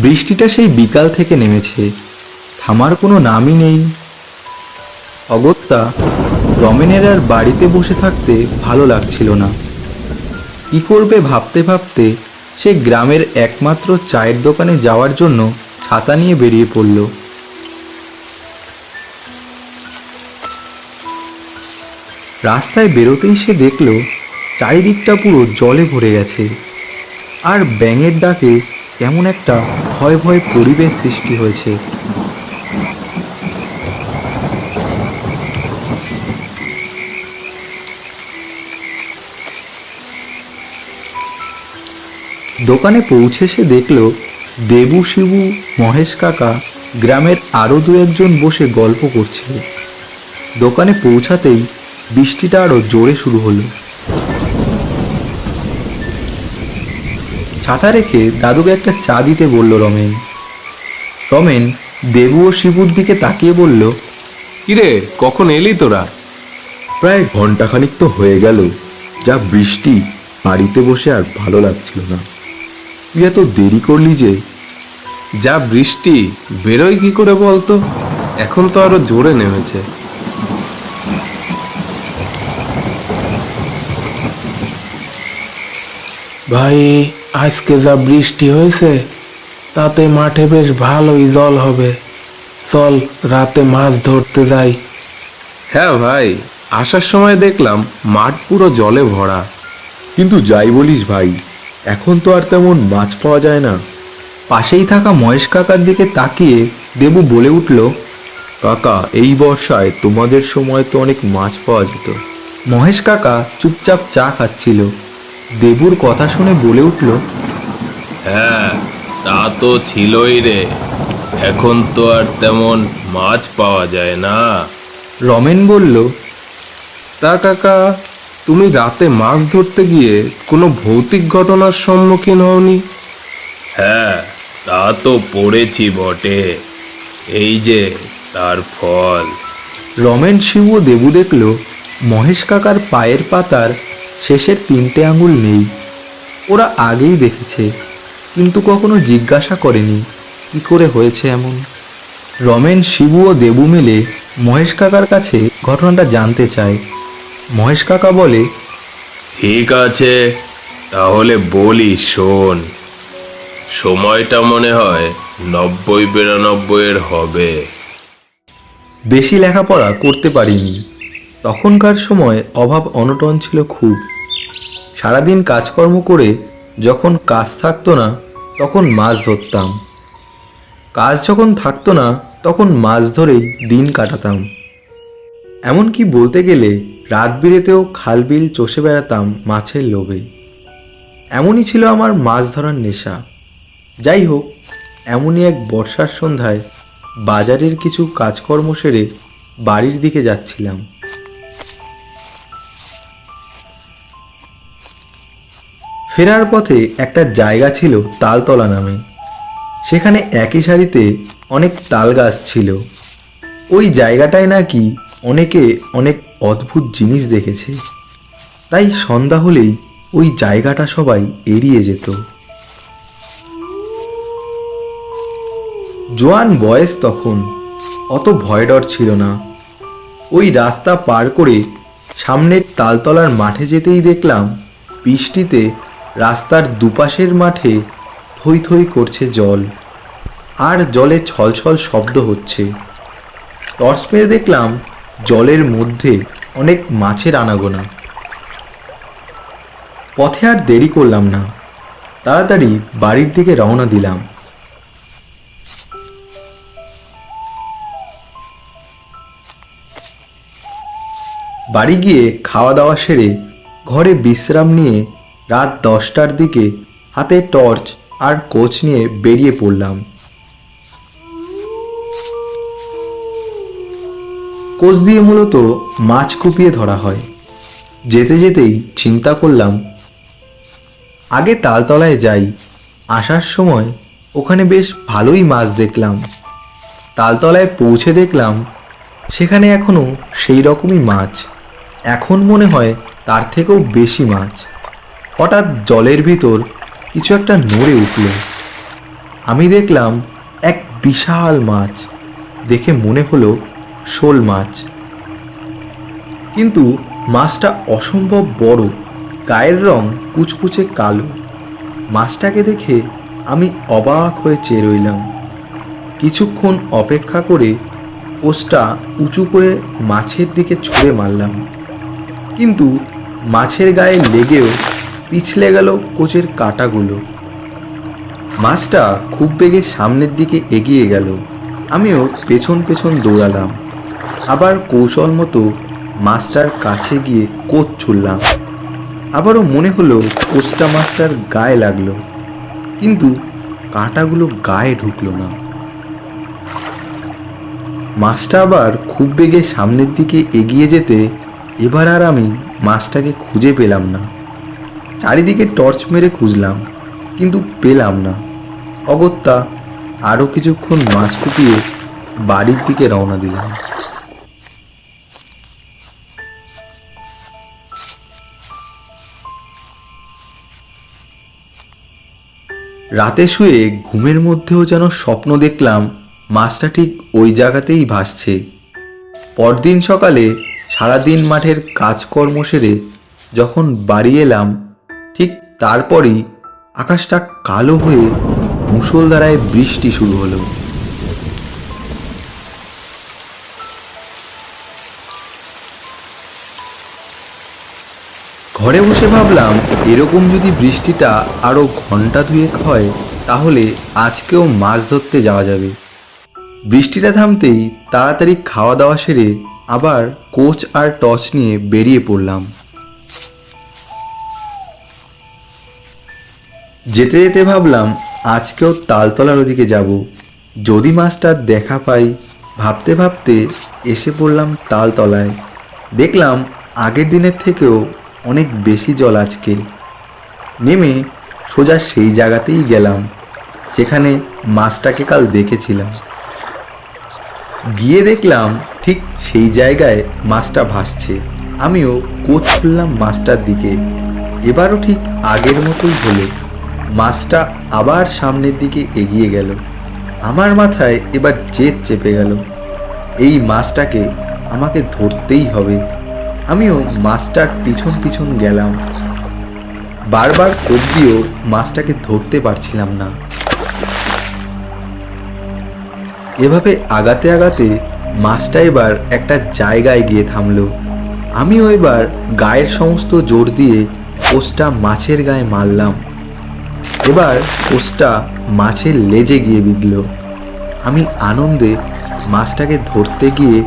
বৃষ্টিটা সেই বিকাল থেকে নেমেছে, থামার কোনো নামই নেই। অগত্যা রমেনের আর বাড়িতে বসে থাকতে ভালো লাগছিল না। কী করবে ভাবতে ভাবতে সে গ্রামের একমাত্র চায়ের দোকানে যাওয়ার জন্য ছাতা নিয়ে বেরিয়ে পড়ল। রাস্তায় বেরোতেই সে দেখল চারিদিকটা পুরো জলে ভরে গেছে, আর ব্যাঙের ডাকে কেমন একটা ভয় ভয় পরিবেশ সৃষ্টি হয়েছে। দোকানে পৌঁছে সে দেখল দেবু, শিবু, মহেশ কাকা, গ্রামের আরও দু একজন বসে গল্প করছে। দোকানে পৌঁছাতেই বৃষ্টিটা আরও জোরে শুরু হলো। ছাতা রেখে দাদুকে একটা চা দিতে বলল রমেন। রমেন দেবু ও শিবুর দিকে তাকিয়ে বলল, কিরে, কখন এলি তোরা? প্রায় ঘন্টাখানিক তো হয়ে গেল। যা বৃষ্টি, বাড়িতে বসে আর ভালো লাগছিল না। তুই এত দেরি করলি যে? যা বৃষ্টি, বেরোয় কি করে বলতো? এখন তো আরো জোরে নেমেছে। ভাই, আজকে যা বৃষ্টি হয়েছে তাতে মাঠে বেশ ভালোই জল হবে। চল রাতে মাছ ধরতে যাই। হ্যাঁ ভাই, আসার সময় দেখলাম মাঠ পুরো জলে ভরা। কিন্তু যাই বলিস ভাই, এখন তো আর তেমন মাছ পাওয়া যায় না। পাশেই থাকা মহেশ কাকার দিকে তাকিয়ে দেবু বলে উঠল, কাকা, এই বর্ষায় তোমাদের সময় তো অনেক মাছ পাওয়া যেত। মহেশ কাকা চুপচাপ চা খাচ্ছিল। দেবুর কথা শুনে বলে উঠল, হ্যাঁ, তা তো ছিলই রে। এখন তো আর তেমন মাছ পাওয়া যায় না। রমেন বলল, তা কাকা, তুমি রাতে মাছ ধরতে গিয়ে কোনো ভৌতিক ঘটনার সম্মুখীন হওনি? হ্যাঁ, তা তো পড়েছি বটে। এই যে তার ফল। রমেন, শিবু ও দেবু দেখল মহেশ কাকার পায়ের পাতার শেষের 3টে আঙুল নেই। ওরা আগেই দেখেছে, কিন্তু কখনো জিজ্ঞাসা করেনি কি করে হয়েছে এমন। রমেন, শিবু ও দেবু মিলে মহেশ কাকার কাছে ঘটনাটা জানতে চায়। মহেশ কাকা বলে, ঠিক আছে, তাহলে বলি শোন। সময়টা মনে হয় 90-92 হবে। বেশি লেখাপড়া করতে পারিনি। তখনকার সময় অভাব অনটন ছিল খুব। সারাদিন কাজকর্ম করে যখন কাজ থাকতো না তখন মাছ ধরতাম, কাজ যখন থাকতো না তখন মাছ ধরেই দিন কাটাতাম। এমনকি বলতে গেলে রাত বিরেতেও খাল বিল চষে বেড়াতাম মাছের লোভে। এমনই ছিল আমার মাছ ধরার নেশা। যাই হোক, এমনই এক বর্ষার সন্ধ্যায় বাজারের কিছু কাজকর্ম সেরে বাড়ির দিকে যাচ্ছিলাম। ফেরার পথে একটা জায়গা ছিল তালতলা নামে। সেখানে একই সারিতে অনেক তাল গাছ ছিল। ওই জায়গাটায় নাকি অনেকে অনেক অদ্ভুত জিনিস দেখেছে, তাই সন্ধ্যা হলেই ওই জায়গাটা সবাই এড়িয়ে যেত। জোয়ান বয়স তখন, অত ভয় ডর ছিল না। ওই রাস্তা পার করে সামনের তালতলার মাঠে যেতেই দেখলাম বৃষ্টিতে রাস্তার দুপাশের মাঠে থই থই করছে জল, আর জলে ছলছল শব্দ হচ্ছে। টর্চ মেরে দেখলাম জলের মধ্যে অনেক মাছের আনাগোনা। পথে আর দেরি করলাম না, তাড়াতাড়ি বাড়ির দিকে রওনা দিলাম। বাড়ি গিয়ে খাওয়া দাওয়া সেরে ঘরে বিশ্রাম নিয়ে রাত 10টার দিকে হাতে টর্চ আর কোচ নিয়ে বেরিয়ে পড়লাম। কোচ দিয়ে মূলত মাছ কুপিয়ে ধরা হয়। যেতে যেতেই চিন্তা করলাম আগে তালতলায় যাই। আসার সময় ওখানে বেশ ভালোই মাছ দেখলাম। তালতলায় পৌঁছে দেখলাম সেখানে এখনো সেই রকমই মাছ, এখন মনে হয় তার থেকেও বেশি মাছ। হঠাৎ জলের ভিতর কিছু একটা নড়ে উঠল। আমি দেখলাম এক বিশাল মাছ, দেখে মনে হলো শোল মাছ, কিন্তু মাছটা অসম্ভব বড়, গায়ের রং কুচকুচে কালো। মাছটাকে দেখে আমি অবাক হয়ে চেয়ে রইলাম। কিছুক্ষণ অপেক্ষা করে কোষটা উঁচু করে মাছের দিকে ছুঁড়ে মারলাম, কিন্তু মাছের গায়ে লেগেও পিছলে গেল কোচের কাঁটাগুলো। মাছটা খুব বেগে সামনের দিকে এগিয়ে গেল, আমিও পেছন পেছন দৌড়ালাম। আবার কৌশল মতো মাছটার কাছে গিয়ে কোচ ছুড়লাম। আবারও মনে হলো কোচটা মাছটার গায়ে লাগলো, কিন্তু কাঁটাগুলো গায়ে ঢুকলো না। মাছটা আবার খুব বেগে সামনের দিকে এগিয়ে যেতে এবার আর আমি মাছটাকে খুঁজে পেলাম না। চারিদিকে টর্চ মেরে খুঁজলাম, কিন্তু পেলাম না। অগত্যা আরও কিছুক্ষণ মাছ কুপিয়ে বাড়ির দিকে রওনা দিলাম। রাতে শুয়ে ঘুমের মধ্যেও যেন স্বপ্ন দেখলাম মাছটা ঠিক ওই জায়গাতেই ভাসছে। পরদিন সকালে সারাদিন মাঠের কাজকর্ম সেরে যখন বাড়ি এলাম, ঠিক তারপরই আকাশটা কালো হয়ে মুষলধারায় বৃষ্টি শুরু হলো। ঘরে বসে ভাবলাম, এরকম যদি বৃষ্টিটা আরো ঘন্টা দুয়েক হয় তাহলে আজকেও মাছ ধরতে যাওয়া যাবে। বৃষ্টিটা থামতেই তাড়াতাড়ি খাওয়া দাওয়া সেরে আবার কোচ আর টর্চ নিয়ে বেরিয়ে পড়লাম। যেতে যেতে ভাবলাম আজকেও তালতলার ওদিকে যাব, যদি মাছটার দেখা পাই। ভাবতে ভাবতে এসে পড়লাম তালতলায়। দেখলাম আগের দিনের থেকেও অনেক বেশি জল আজকে। নেমে সোজা সেই জায়গাতেই গেলাম যেখানে মাছটাকে কাল দেখেছিলাম। গিয়ে দেখলাম ঠিক সেই জায়গায় মাছটা ভাসছে। আমিও কোচ ছুড়লাম মাছটার দিকে। এবারও ঠিক আগের মতোই হলো, মাছটা আবার সামনের দিকে এগিয়ে গেল। আমার মাথায় এবার জেদ চেপে গেল, এই মাছটাকে আমাকে ধরতেই হবে। আমিও মাছটার পিছন পিছন গেলাম। বারবার কোপ দিয়েও মাছটাকে ধরতে পারছিলাম না। এভাবে আগাতে আগাতে মাছটা এবার একটা জায়গায় গিয়ে থামলো। আমিও এবার গায়ের সমস্ত জোর দিয়ে কোষটা মাছের গায়ে মারলাম। এবার কোষটা মাছের লেজে গিয়ে বিঁধল। আমি আনন্দে মাছটাকে ধরতে গিয়ে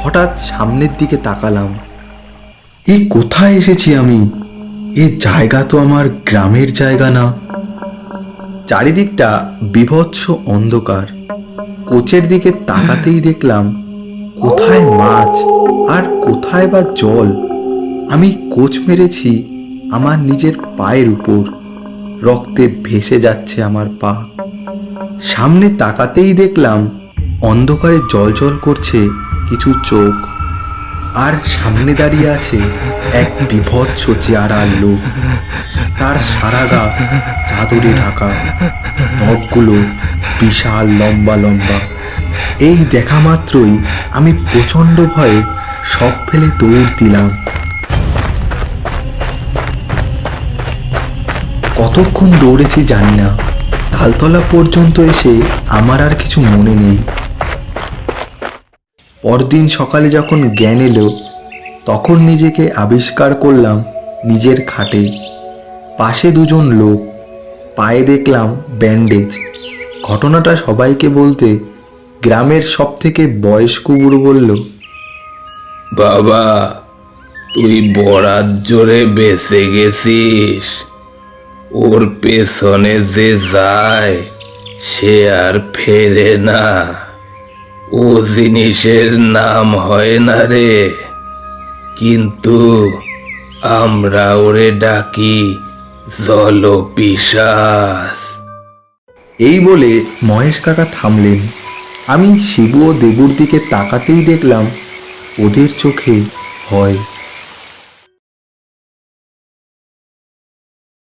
হঠাৎ সামনের দিকে তাকালাম। এই কোথায় এসেছি আমি? এ জায়গা তো আমার গ্রামের জায়গা না। চারিদিকটা বিভৎস অন্ধকার। কোচের দিকে তাকাতেই দেখলাম কোথায় মাছ আর কোথায় বা জল। আমি কোচ মেরেছি আমার নিজের পায়ের উপর, রক্তে ভেসে যাচ্ছে আমার পা। সামনে তাকাতেই দেখলাম অন্ধকারে জ্বলজ্বল করছে কিছু চোখ, আর সামনে দাঁড়িয়ে আছে এক বিভৎস চেহারার লোক। তার সারা গা চাদরে ঢাকা, নখগুলো বিশাল লম্বা লম্বা। এই দেখা মাত্রই আমি প্রচণ্ড ভয়ে সব ফেলে দৌড় দিলাম। কতক্ষণ দৌড়েছি জানি না, তালতলা পর্যন্ত এসে আমার আর কিছু মনে নেই। পরদিন সকালে যখন জ্ঞান এলো তখন নিজেকে আবিষ্কার করলাম নিজের খাটে। পাশে দুজন লোক, পায়ে দেখলাম ব্যান্ডেজ। ঘটনাটা সবাইকে বলতে গ্রামের সব থেকে বয়স্ক বুড়ো বলল, বাবা, তুই বরাত জোরে বেঁচে গেছিস। ওর পেছনে যে যায় সে আর ফেরে না। ও জিনিসের নাম হয় না রে, কিন্তু আমরা ওরে ডাকি জলপিশাচ। এই বলে মহেশ কাকা থামলেন। আমি শিবু ও দেবুর দিকে তাকাতেই দেখলাম ওদের চোখে ভয়।